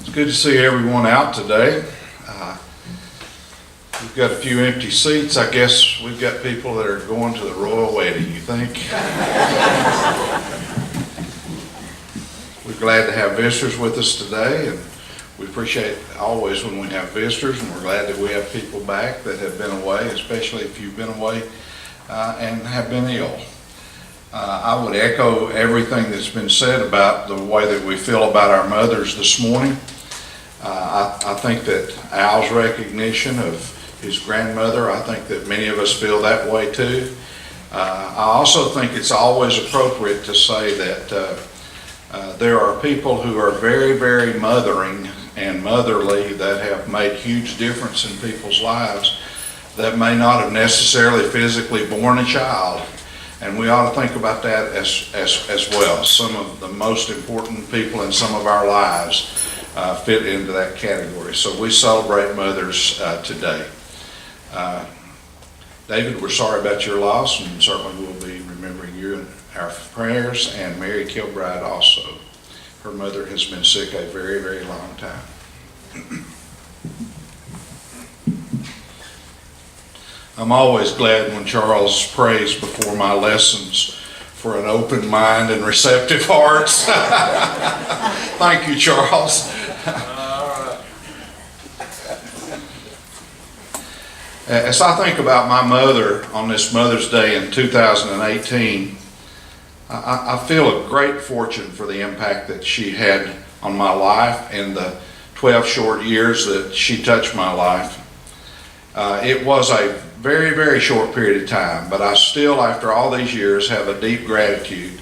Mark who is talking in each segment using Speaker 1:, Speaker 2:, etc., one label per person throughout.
Speaker 1: It's good to see everyone out today. We've got a few empty seats. I guess we've got people that are going to the royal wedding, you think? We're glad to have visitors with us today, and we appreciate always when we have visitors, and we're glad that we have people back that have been away, especially if you've been away and have been ill. I would echo everything that's been said about the way that we feel about our mothers this morning. I think that Al's recognition of his grandmother, I think that many of us feel that way too. I also think it's always appropriate to say that there are people who are very, very mothering and motherly that have made huge difference in people's lives that may not have necessarily physically born a child. And we ought to think about that as well. Some of the most important people in some of our lives fit into that category. So we celebrate mothers today. David, we're sorry about your loss, and certainly we'll be remembering you in our prayers, and Mary Kilbride also. Her mother has been sick a very, very long time. I'm always glad when Charles prays before my lessons for an open mind and receptive hearts. Thank you, Charles. As I think about my mother on this Mother's Day in 2018, I feel a great fortune for the impact that she had on my life in the 12 short years that she touched my life. It was a very, very short period of time, but I still, after all these years, have a deep gratitude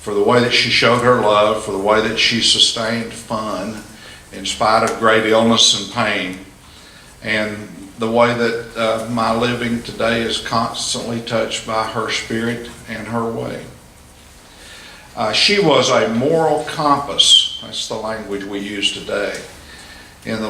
Speaker 1: for the way that she showed her love, for the way that she sustained fun in spite of great illness and pain, and the way that my living today is constantly touched by her spirit and her way. She was a moral compass, that's the language we use today, in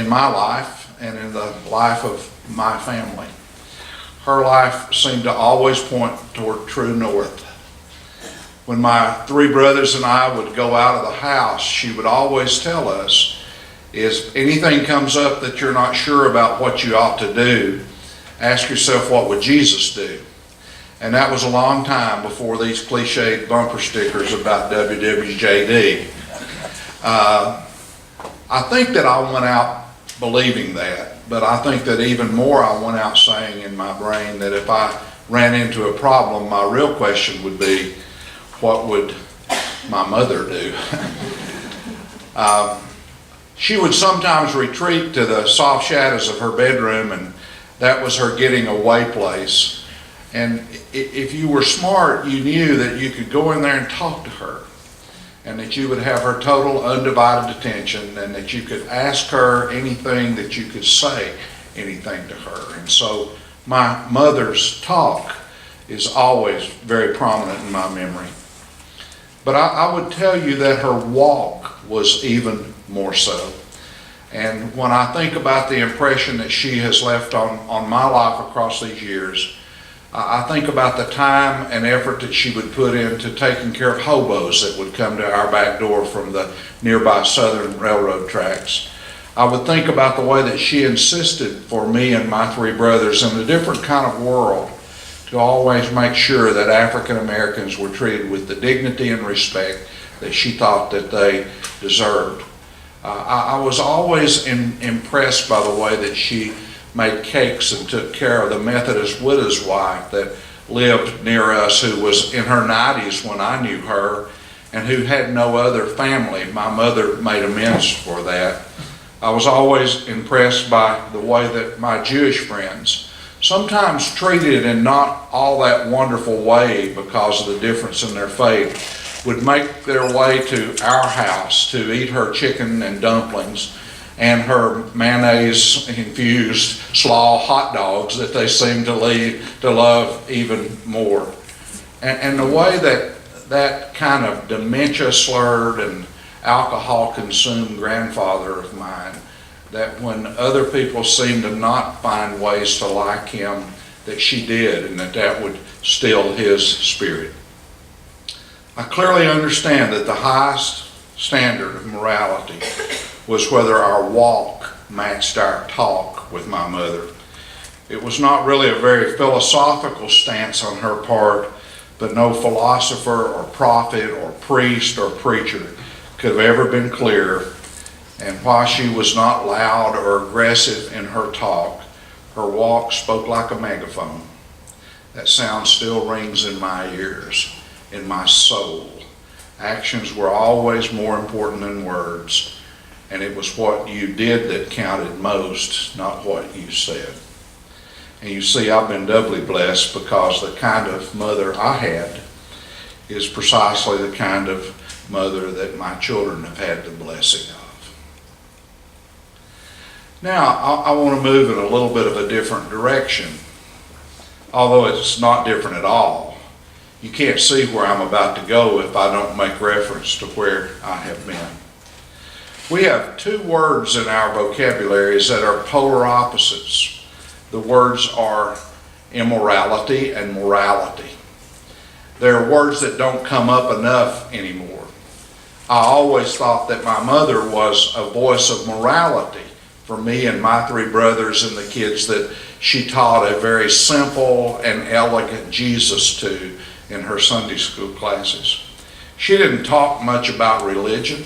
Speaker 1: my life and in the life of my family. Her life seemed to always point toward true north. When my three brothers and I would go out of the house, she would always tell us, if anything comes up that you're not sure about what you ought to do, ask yourself, what would Jesus do? And that was a long time before these cliched bumper stickers about WWJD. I think that I went out believing that, but I think that even more I went out saying in my brain that if I ran into a problem, my real question would be, what would my mother do? She would sometimes retreat to the soft shadows of her bedroom, and that was her getting away place. And if you were smart, you knew that you could go in there and talk to her, and that you would have her total undivided attention, and that you could ask her anything, that you could say anything to her. And so my mother's talk is always very prominent in my memory. But I would tell you that her walk was even more so. And when I think about the impression that she has left on my life across these years, I think about the time and effort that she would put into taking care of hobos that would come to our back door from the nearby Southern Railroad tracks. I would think about the way that she insisted for me and my three brothers in a different kind of world to always make sure that African Americans were treated with the dignity and respect that she thought that they deserved. I was always impressed by the way that she made cakes and took care of the Methodist widow's wife that lived near us, who was in her 90s when I knew her and who had no other family. My mother made amends for that. I was always impressed by the way that my Jewish friends, sometimes treated in not all that wonderful way because of the difference in their faith, would make their way to our house to eat her chicken and dumplings and her mayonnaise-infused slaw hot dogs that they seem to love even more. And the way that kind of dementia-slurred and alcohol-consumed grandfather of mine, that when other people seemed to not find ways to like him, that she did, and that would still his spirit. I clearly understand that the highest standard of morality was whether our walk matched our talk with my mother. It was not really a very philosophical stance on her part, but no philosopher or prophet or priest or preacher could have ever been clearer. And while she was not loud or aggressive in her talk, her walk spoke like a megaphone. That sound still rings in my ears, in my soul. Actions were always more important than words, and it was what you did that counted most, not what you said. And you see, I've been doubly blessed because the kind of mother I had is precisely the kind of mother that my children have had the blessing of. Now, I want to move in a little bit of a different direction, although it's not different at all. You can't see where I'm about to go if I don't make reference to where I have been. We have two words in our vocabularies that are polar opposites. The words are immorality and morality. They're words that don't come up enough anymore. I always thought that my mother was a voice of morality for me and my three brothers and the kids that she taught a very simple and elegant Jesus to in her Sunday school classes. She didn't talk much about religion.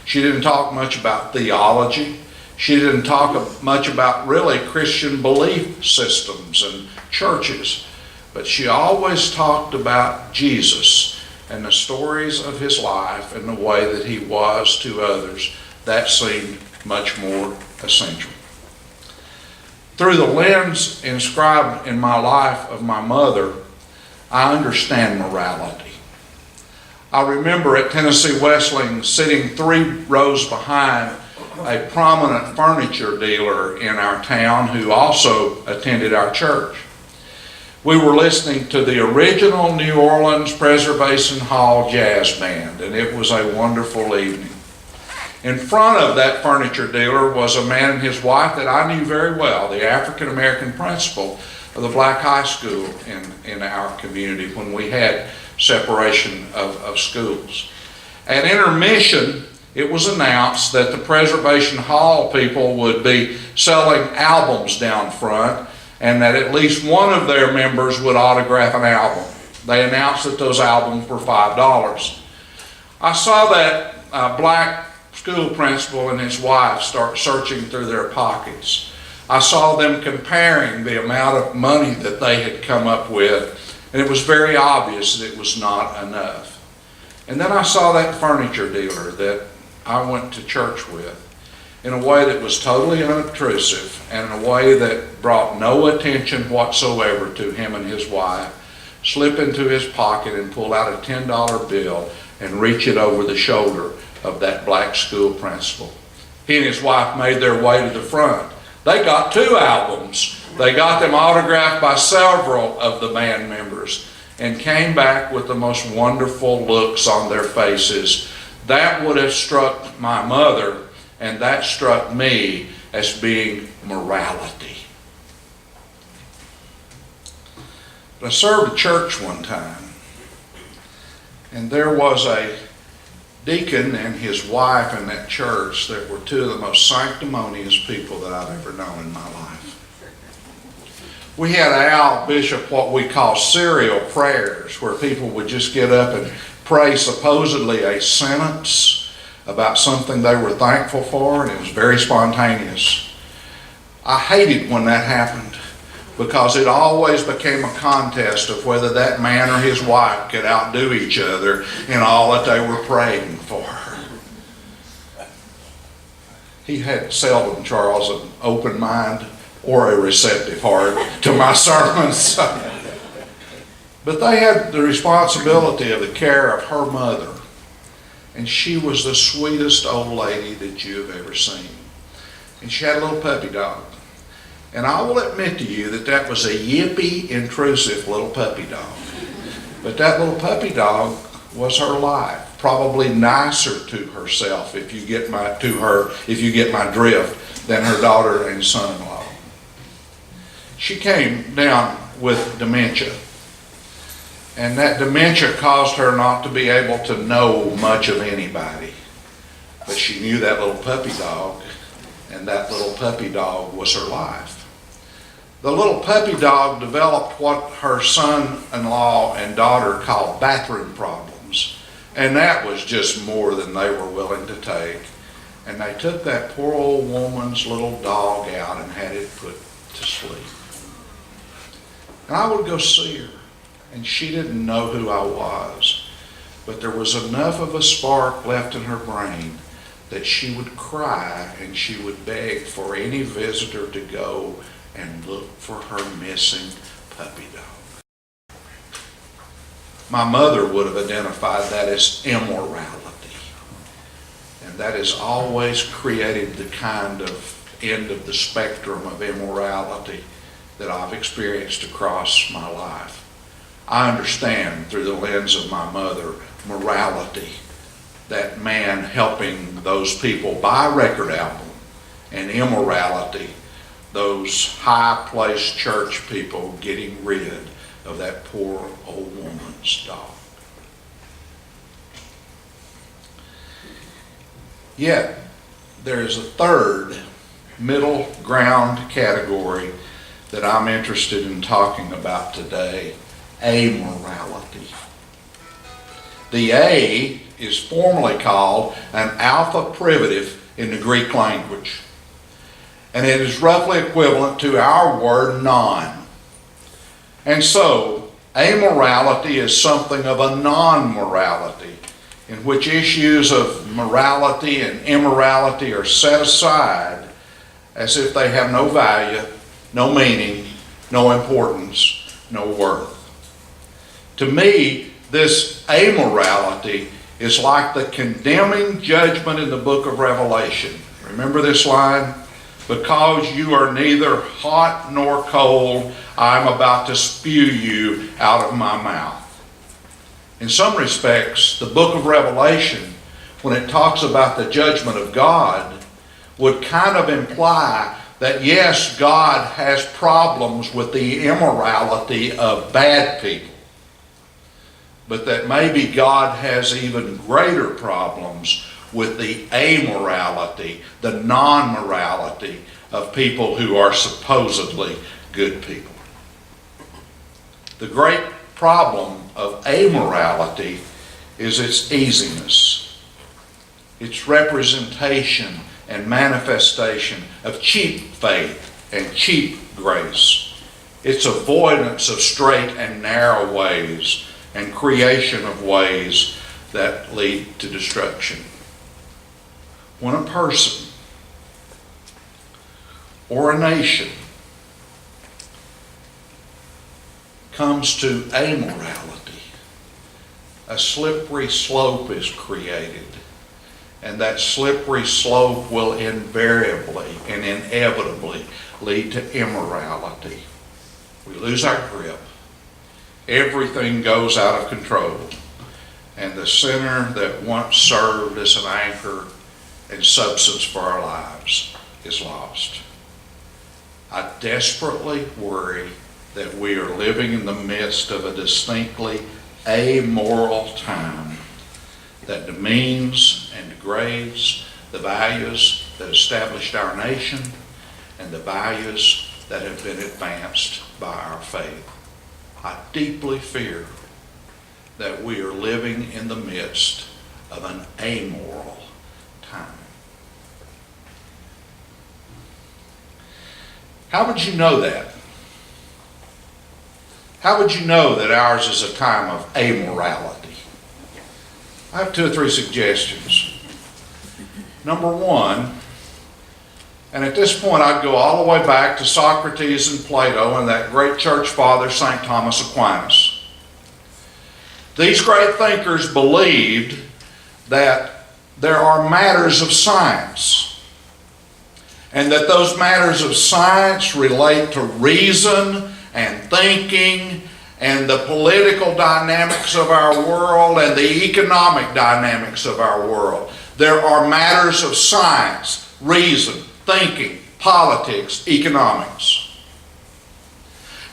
Speaker 1: She didn't talk much about theology. She didn't talk much about really Christian belief systems and churches. But she always talked about Jesus and the stories of his life and the way that he was to others. That seemed much more essential. Through the lens inscribed in my life of my mother, I understand morality. I remember at Tennessee Wesleyan sitting 3 rows behind a prominent furniture dealer in our town who also attended our church. We were listening to the original New Orleans Preservation Hall Jazz Band, and it was a wonderful evening. In front of that furniture dealer was a man and his wife that I knew very well, the African American principal of the black high school in our community when we had separation of schools. At intermission, it was announced that the Preservation Hall people would be selling albums down front and that at least one of their members would autograph an album. They announced that those albums were $5. I saw that black school principal and his wife start searching through their pockets. I saw them comparing the amount of money that they had come up with, and it was very obvious that it was not enough. And then I saw that furniture dealer that I went to church with in a way that was totally unobtrusive and in a way that brought no attention whatsoever to him and his wife, slip into his pocket and pull out a $10 bill and reach it over the shoulder of that black school principal. He and his wife made their way to the front. They got 2 albums. They got them autographed by several of the band members and came back with the most wonderful looks on their faces. That would have struck my mother, and that struck me as being morality. But I served a church one time, and there was a deacon and his wife in that church that were 2 of the most sanctimonious people that I've ever known in my life. We had Al Bishop what we call serial prayers, where people would just get up and pray supposedly a sentence about something they were thankful for, and it was very spontaneous. I hated when that happened because it always became a contest of whether that man or his wife could outdo each other in all that they were praying for. He had seldom, Charles, an open mind or a receptive heart to my sermons. But they had the responsibility of the care of her mother. And she was the sweetest old lady that you have ever seen. And she had a little puppy dog. And I will admit to you that that was a yippy, intrusive little puppy dog. But that little puppy dog was her life. Probably nicer to herself, if you get my drift, than her daughter and son-in-law. She came down with dementia. And that dementia caused her not to be able to know much of anybody. But she knew that little puppy dog, and that little puppy dog was her life. The little puppy dog developed what her son-in-law and daughter called bathroom problems, and that was just more than they were willing to take. And they took that poor old woman's little dog out and had it put to sleep. And I would go see her, and she didn't know who I was, but there was enough of a spark left in her brain that she would cry and she would beg for any visitor to go and look for her missing puppy dog. My mother would have identified that as immorality. And that has always created the kind of end of the spectrum of immorality that I've experienced across my life. I understand through the lens of my mother, morality, that man helping those people buy a record album, and immorality, those high-placed church people getting rid of that poor old woman's dog. Yet, there is a third middle ground category that I'm interested in talking about today, amorality. The A is formally called an alpha privative in the Greek language, and it is roughly equivalent to our word non. And so, amorality is something of a non-morality, in which issues of morality and immorality are set aside as if they have no value, no meaning, no importance, no worth. To me, this amorality is like the condemning judgment in the book of Revelation. Remember this line? Because you are neither hot nor cold, I am about to spew you out of my mouth. In some respects, the book of Revelation, when it talks about the judgment of God, would kind of imply that yes, God has problems with the immorality of bad people, but that maybe God has even greater problems with the amorality, the non-morality of people who are supposedly good people. The great problem of amorality is its easiness, its representation and manifestation of cheap faith and cheap grace, its avoidance of straight and narrow ways and creation of ways that lead to destruction. When a person or a nation comes to amorality, a slippery slope is created, and that slippery slope will invariably and inevitably lead to immorality. We lose our grip. Everything goes out of control, and the center that once served as an anchor and substance for our lives is lost. I desperately worry that we are living in the midst of a distinctly amoral time that demeans and degrades the values that established our nation and the values that have been advanced by our faith. I deeply fear that we are living in the midst of an amoral time. How would you know that? How would you know that ours is a time of amorality? I have 2 or 3 suggestions. Number one, and at this point I'd go all the way back to Socrates and Plato and that great church father, St. Thomas Aquinas. These great thinkers believed that there are matters of science, and that those matters of science relate to reason and thinking and the political dynamics of our world and the economic dynamics of our world. There are matters of science, reason, thinking, politics, economics.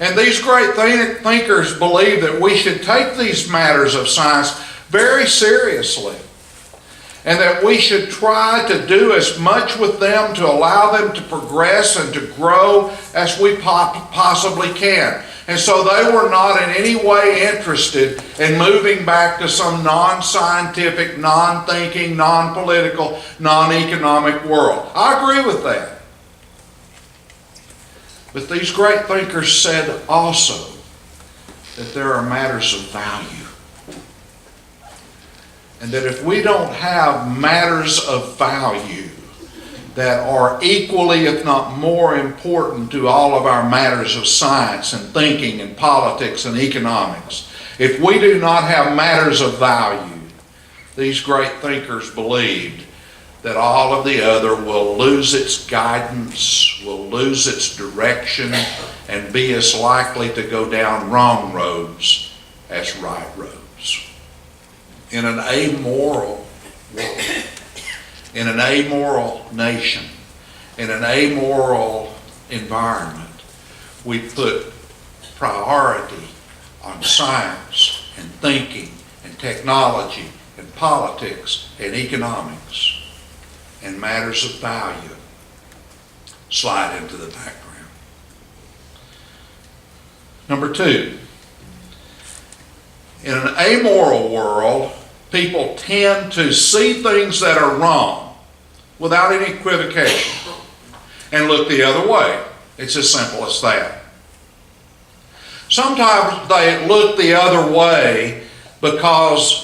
Speaker 1: And these great thinkers believe that we should take these matters of science very seriously and that we should try to do as much with them to allow them to progress and to grow as we possibly can. And so they were not in any way interested in moving back to some non-scientific, non-thinking, non-political, non-economic world. I agree with that. But these great thinkers said also that there are matters of value. And that if we don't have matters of value that are equally, if not more important to all of our matters of science and thinking and politics and economics, if we do not have matters of value, these great thinkers believed that all of the other will lose its guidance, will lose its direction, and be as likely to go down wrong roads as right roads. In an amoral world, in an amoral nation, in an amoral environment, we put priority on science and thinking and technology and politics and economics, and matters of value slide into the background. Number two, in an amoral world, people tend to see things that are wrong without any equivocation and look the other way. It's as simple as that. Sometimes they look the other way because